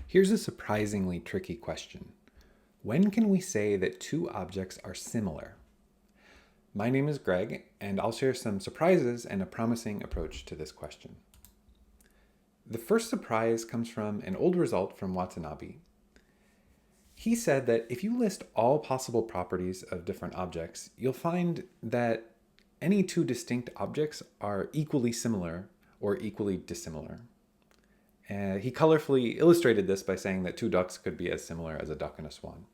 Here's a surprisingly tricky question. When can we say that two objects are similar? My name is Greg, and I'll share some surprises and a promising approach to this question. The first surprise comes from an old result from Watanabe. He said that if you list all possible properties of different objects, you'll find that any two distinct objects are equally similar or equally dissimilar. He colorfully illustrated this by saying that two ducks could be as similar as a duck and a swan.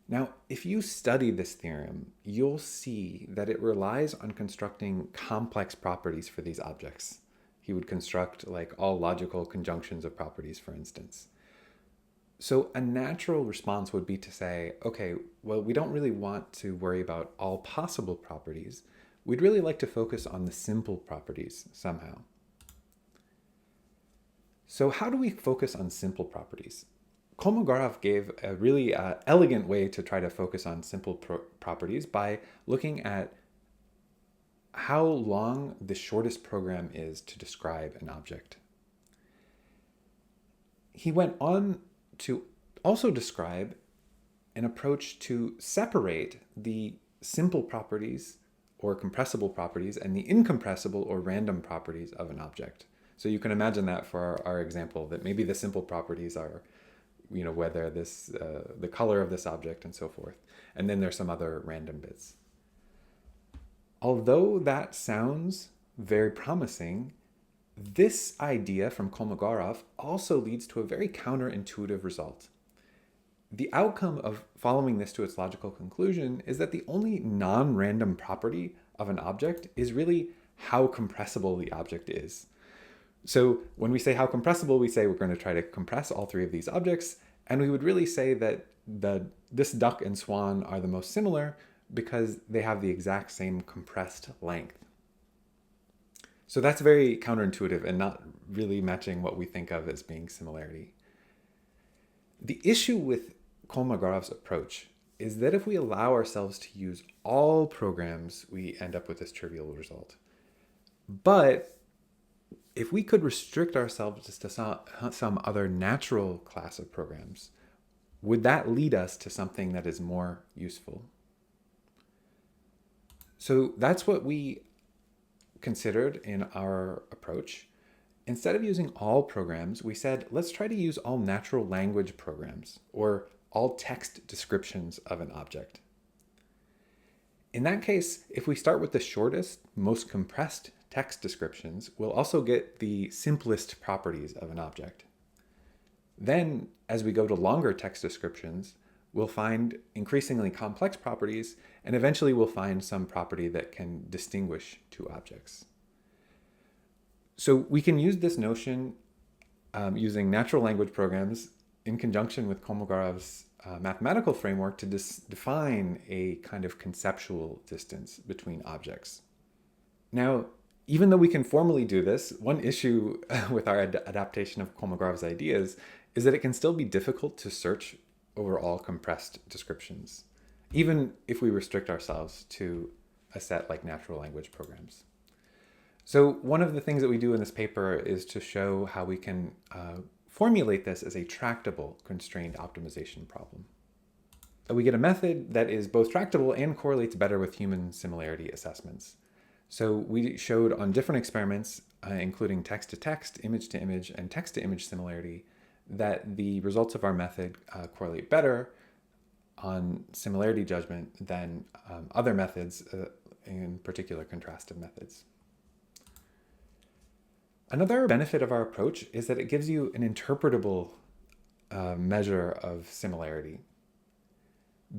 Now, if you study this theorem, you'll see that it relies on constructing complex properties for these objects. He would construct like all logical conjunctions of properties, for instance. So a natural response would be to say, okay, well, we don't really want to worry about all possible properties. We'd really like to focus on the simple properties somehow. So how do we focus on simple properties? Kolmogorov gave a really elegant way to try to focus on simple properties by looking at how long the shortest program is to describe an object. He went on to also describe an approach to separate the simple properties or compressible properties and the incompressible or random properties of an object. So you can imagine that for our example, that maybe the simple properties are, whether the color of this object and so forth. And then there's some other random bits. Although that sounds very promising, this idea from Kolmogorov also leads to a very counterintuitive result. The outcome of following this to its logical conclusion is that the only non-random property of an object is really how compressible the object is. So when we say how compressible, we say we're going to try to compress all three of these objects, and we would really say that this duck and swan are the most similar because they have the exact same compressed length. So that's very counterintuitive and not really matching what we think of as being similarity. The issue with Kolmogorov's approach is that if we allow ourselves to use all programs, we end up with this trivial result. But if we could restrict ourselves to some other natural class of programs, would that lead us to something that is more useful? So that's what we considered in our approach. Instead of using all programs, we said, let's try to use all natural language programs or all text descriptions of an object. In that case, if we start with the shortest, most compressed text descriptions, we'll also get the simplest properties of an object. Then, as we go to longer text descriptions, we'll find increasingly complex properties, and eventually we'll find some property that can distinguish two objects. So we can use this notion using natural language programs in conjunction with Kolmogorov's mathematical framework to define a kind of conceptual distance between objects. Now, even though we can formally do this, one issue with our adaptation of Kolmogorov's ideas is that it can still be difficult to search over all compressed descriptions, even if we restrict ourselves to a set like natural language programs. So one of the things that we do in this paper is to show how we can formulate this as a tractable constrained optimization problem. We get a method that is both tractable and correlates better with human similarity assessments. So we showed on different experiments, including text-to-text, image-to-image, and text-to-image similarity, that the results of our method correlate better on similarity judgment than other methods, in particular contrastive methods. Another benefit of our approach is that it gives you an interpretable measure of similarity.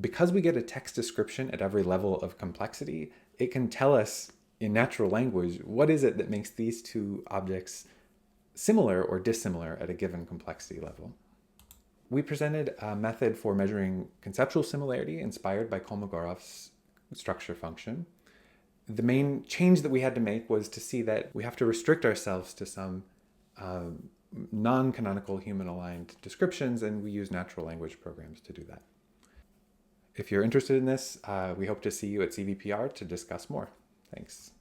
Because we get a text description at every level of complexity, it can tell us in natural language what is it that makes these two objects similar or dissimilar at a given complexity level. We presented a method for measuring conceptual similarity inspired by Kolmogorov's structure function. The main change that we had to make was to see that we have to restrict ourselves to some non-canonical human-aligned descriptions, and we use natural language programs to do that. If you're interested in this, we hope to see you at CVPR to discuss more. Thanks.